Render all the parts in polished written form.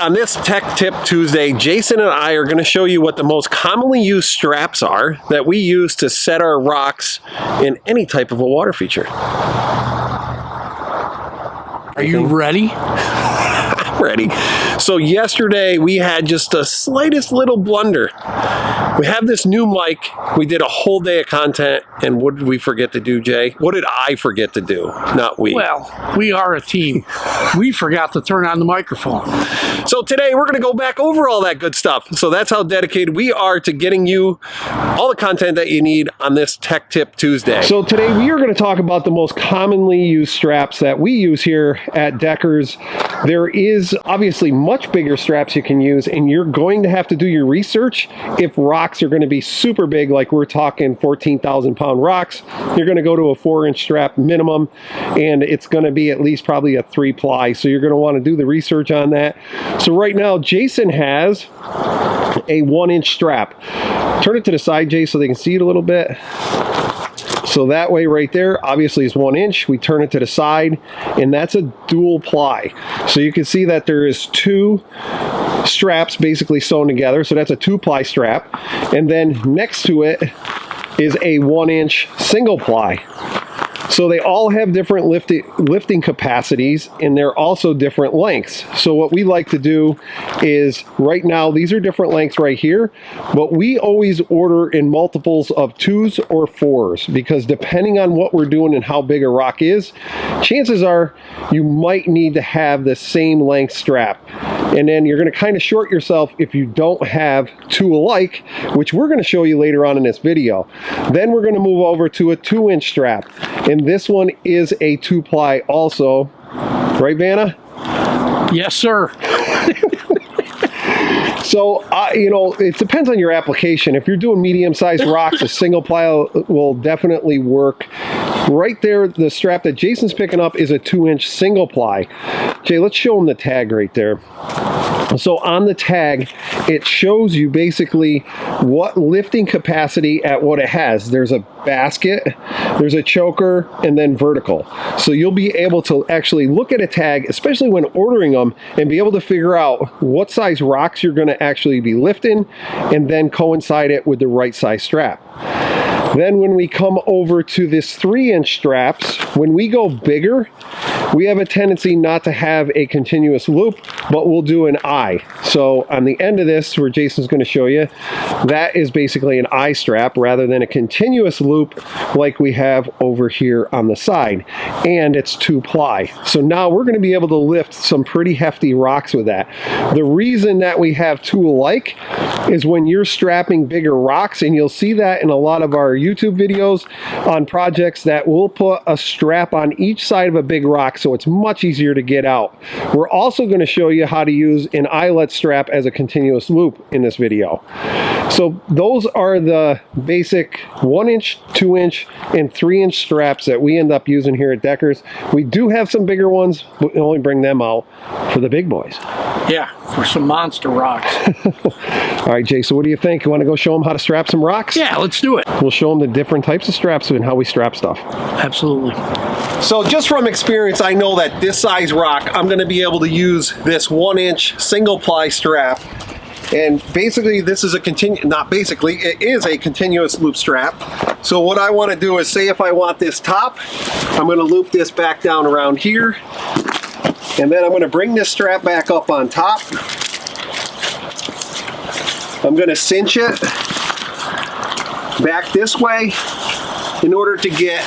On this Tech Tip Tuesday, Jason and I are going to show you what the most commonly used straps are that we use to set our rocks in any type of a water feature. Are you ready? Ready. So yesterday we had just the slightest little blunder. We have this new mic. We did a whole day of content, and what did we forget to do, Jay? What did I forget to do? Not we. Well, we are a team. We forgot to turn on the microphone. So today we're going to go back over all that good stuff. So that's how dedicated we are to getting you all the content that you need on this Tech Tip Tuesday. So today we are going to talk about the most commonly used straps that we use here at Deckers. There is obviously much bigger straps you can use, and you're going to have to do your research. If rocks are going to be super big, like we're talking 14,000 pound rocks, you're going to go to a 4-inch strap minimum, and it's going to be at least probably a 3-ply. So you're going to want to do the research on that. So right now, Jason has a 1-inch strap. Turn it to the side, Jay, so they can see it a little bit. So that way right there, obviously is 1 inch. We turn it to the side, and that's a dual ply. So you can see that there is 2 straps basically sewn together. So that's a 2-ply strap. And then next to it is a 1-inch single ply. So they all have different lifting capacities, and they're also different lengths. So what we like to do is, right now, these are different lengths right here, but we always order in multiples of 2s or 4s, because depending on what we're doing and how big a rock is, chances are you might need to have the same length strap. And then you're going to kind of short yourself if you don't have 2 alike, which we're going to show you later on in this video. Then we're going to move over to a 2-inch strap. And this one is a 2-ply also. Right, Vanna? Yes, sir. So, you know, it depends on your application. If you're doing medium-sized rocks, a single ply will definitely work. Right there, the strap that Jason's picking up is a 2-inch single ply. Jay, let's show him the tag right there. So on the tag, it shows you basically what lifting capacity at what it has. There's a basket, there's a choker, and then vertical. So you'll be able to actually look at a tag, especially when ordering them, and be able to figure out what size rocks you're going to actually be lifting, and then coincide it with the right size strap. Then when we come over to this 3-inch straps, when we go bigger, we have a tendency not to have a continuous loop, but we'll do an eye. So on the end of this, where Jason's going to show you, that is basically an eye strap rather than a continuous loop like we have over here on the side. And it's 2-ply. So now we're going to be able to lift some pretty hefty rocks with that. The reason that we have 2 alike is when you're strapping bigger rocks, and you'll see that in a lot of our YouTube videos on projects, that we'll put a strap on each side of a big rock, so it's much easier to get out. We're also going to show you how to use an eyelet strap as a continuous loop in this video. So those are the basic 1-inch, 2-inch, and 3-inch straps that we end up using here at Deckers. We do have some bigger ones, but we only bring them out for the big boys. Yeah, for some monster rocks. All right, Jay, so what do you think? You want to go show them how to strap some rocks? Yeah, let's do it. We'll show them the different types of straps and how we strap stuff. Absolutely. So just from experience, I know that this size rock, I'm going to be able to use this 1-inch single ply strap. And basically this is a it is a continuous loop strap. So what I want to do is, say if I want this top, I'm going to loop this back down around here. And then I'm going to bring this strap back up on top. I'm going to cinch it back this way in order to get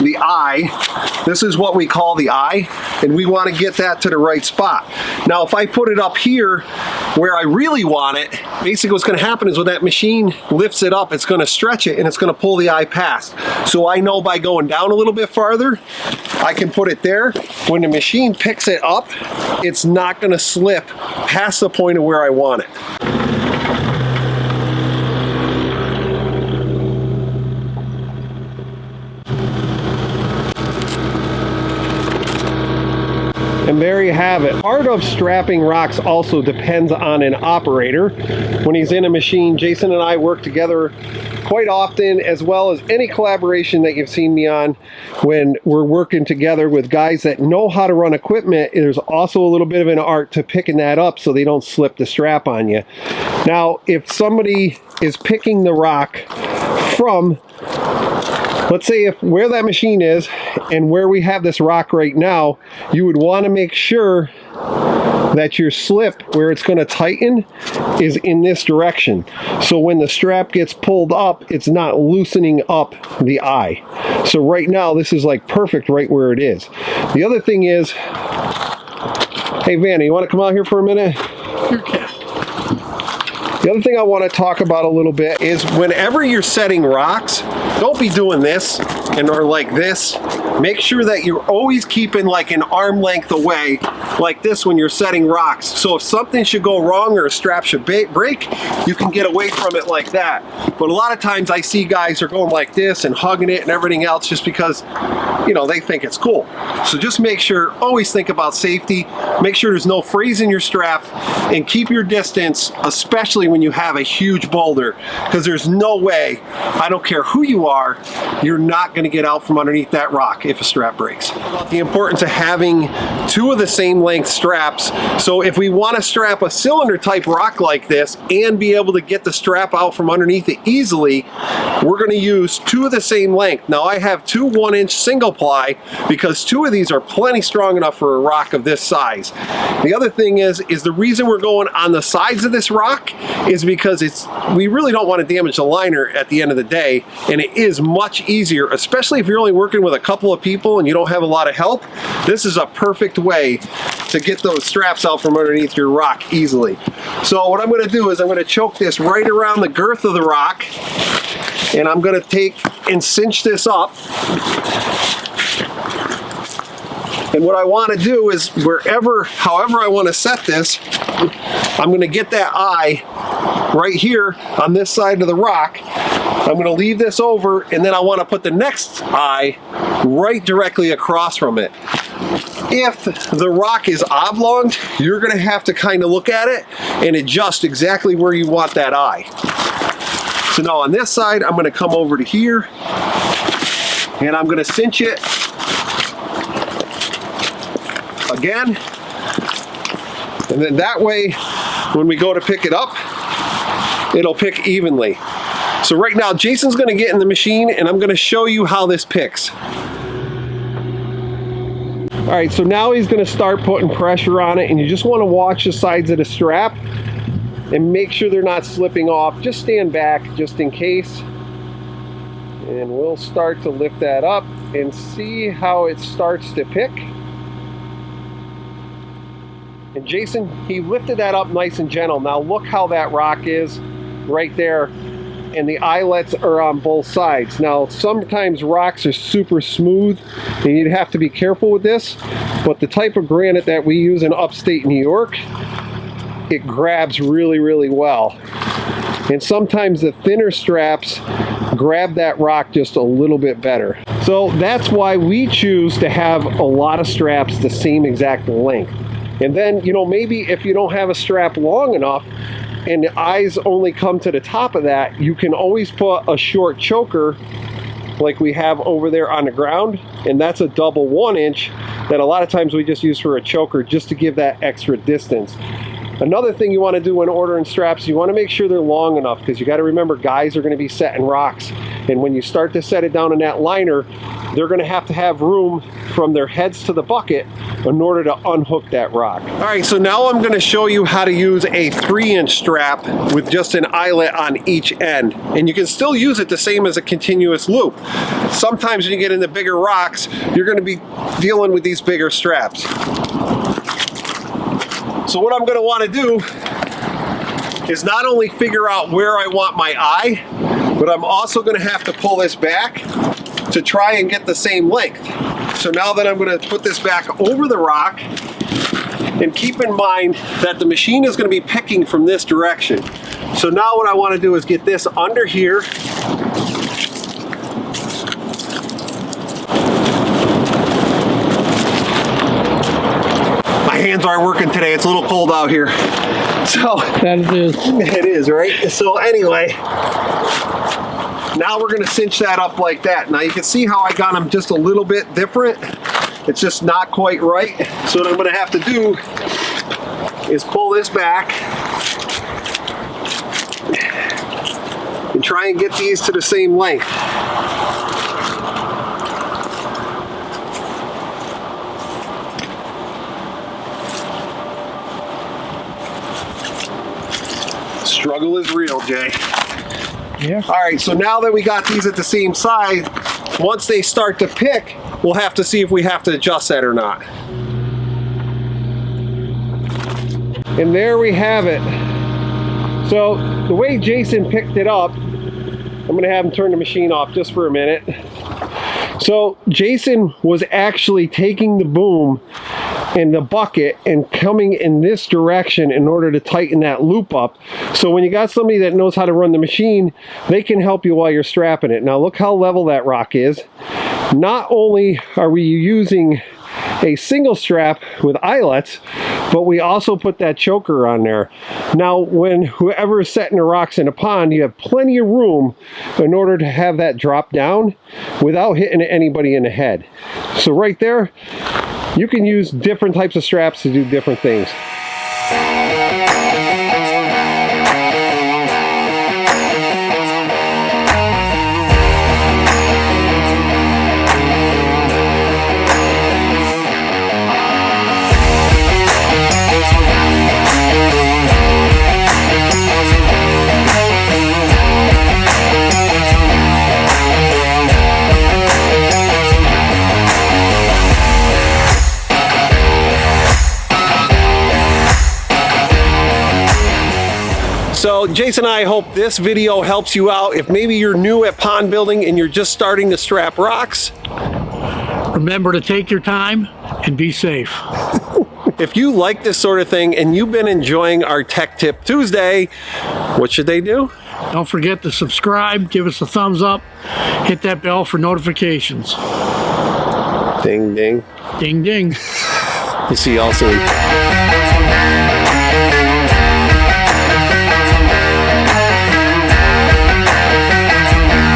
the eye. This is what we call the eye, and we want to get that to the right spot. Now if I put it up here where I really want it, basically what's going to happen is when that machine lifts it up, it's going to stretch it and it's going to pull the eye past. So I know by going down a little bit farther, I can put it there. When the machine picks it up, it's not going to slip past the point of where I want it. And there you have it. Part of strapping rocks also depends on an operator. When he's in a machine, Jason and I work together quite often, as well as any collaboration that you've seen me on when we're working together with guys that know how to run equipment. There's also a little bit of an art to picking that up so they don't slip the strap on you. Now, if somebody is picking the rock from, let's say if where that machine is and where we have this rock right now, you would want to make sure that your slip where it's going to tighten is in this direction. So when the strap gets pulled up, it's not loosening up the eye. So right now, this is like perfect right where it is. The other thing is, hey Vanna, you want to come out here for a minute? Okay. The other thing I want to talk about a little bit is whenever you're setting rocks, don't be doing this or like this. Make sure that you're always keeping like an arm length away like this when you're setting rocks. So if something should go wrong or a strap should break, you can get away from it like that. But a lot of times I see guys are going like this and hugging it and everything else just because, you know, they think it's cool. So just make sure, always think about safety. Make sure there's no freeze in your strap and keep your distance, especially when you have a huge boulder, because there's no way, I don't care who you are, you're not going to get out from underneath that rock if a strap breaks. About the importance of having two of the same length straps. So if we want to strap a cylinder type rock like this and be able to get the strap out from underneath it easily, we're going to use two of the same length. Now I have two 1-inch single ply because two of these are plenty strong enough for a rock of this size. The other thing is the reason we're going on the sides of this rock is because we really don't want to damage the liner at the end of the day, and it is much easier, especially if you're only working with a couple of people and you don't have a lot of help. This is a perfect way to get those straps out from underneath your rock easily. So what I'm going to do is I'm going to choke this right around the girth of the rock, and I'm going to take and cinch this up. And what I want to do is however I want to set this, I'm going to get that eye right here on this side of the rock. I'm going to leave this over, and then I want to put the next eye right directly across from it. If the rock is oblonged, you're going to have to kind of look at it and adjust exactly where you want that eye. So now on this side, I'm going to come over to here, and I'm going to cinch it again, and then that way when we go to pick it up, it'll pick evenly. So right now Jason's going to get in the machine and I'm going to show you how this picks. Alright, so now he's going to start putting pressure on it, and you just want to watch the sides of the strap and make sure they're not slipping off. Just stand back just in case, and we'll start to lift that up and see how it starts to pick. And Jason, he lifted that up nice and gentle. Now look how that rock is right there, and the eyelets are on both sides. Now sometimes rocks are super smooth and you'd have to be careful with this, but the type of granite that we use in upstate New York, it grabs really, really well. And sometimes the thinner straps grab that rock just a little bit better. So that's why we choose to have a lot of straps the same exact length. And then, you know, maybe if you don't have a strap long enough and the eyes only come to the top of that, you can always put a short choker like we have over there on the ground, and that's a double 1-inch that a lot of times we just use for a choker just to give that extra distance. Another thing you want to do when ordering straps, you want to make sure they're long enough, because you got to remember guys are going to be setting rocks, and when you start to set it down in that liner, they're going to have room from their heads to the bucket in order to unhook that rock. All right, so now I'm going to show you how to use a 3-inch strap with just an eyelet on each end, and you can still use it the same as a continuous loop. Sometimes when you get into bigger rocks, you're going to be dealing with these bigger straps. So what I'm going to want to do is not only figure out where I want my eye, but I'm also going to have to pull this back to try and get the same length. So now that I'm going to put this back over the rock, and keep in mind that the machine is going to be picking from this direction. So now what I want to do is get this under here, hands aren't working today. It's a little cold out here. So That it is. it is, right? So anyway, now we're gonna cinch that up like that. Now you can see how I got them just a little bit different. It's just not quite right. So what I'm gonna have to do is pull this back and try and get these to the same length. Struggle is real, Jay. Yeah. All right, so now that we got these at the same size, once they start to pick, we'll have to see if we have to adjust that or not. And there we have it. So the way Jason picked it up, I'm gonna have him turn the machine off just for a minute. So Jason was actually taking the boom and the bucket and coming in this direction in order to tighten that loop up. So when you got somebody that knows how to run the machine, they can help you while you're strapping it. Now look how level that rock is. Not only are we using a single strap with eyelets, but we also put that choker on there. Now when whoever is setting the rocks in a pond, you have plenty of room in order to have that drop down without hitting anybody in the head. So right there, you can use different types of straps to do different things. So Jason and I hope this video helps you out. If maybe you're new at pond building and you're just starting to strap rocks, Remember to take your time and be safe. if you like this sort of thing and you've been enjoying our Tech Tip Tuesday, what should they do? Don't forget to subscribe, give us a thumbs up, hit that bell for notifications. Ding, ding. Ding, ding. We'll see y'all soon.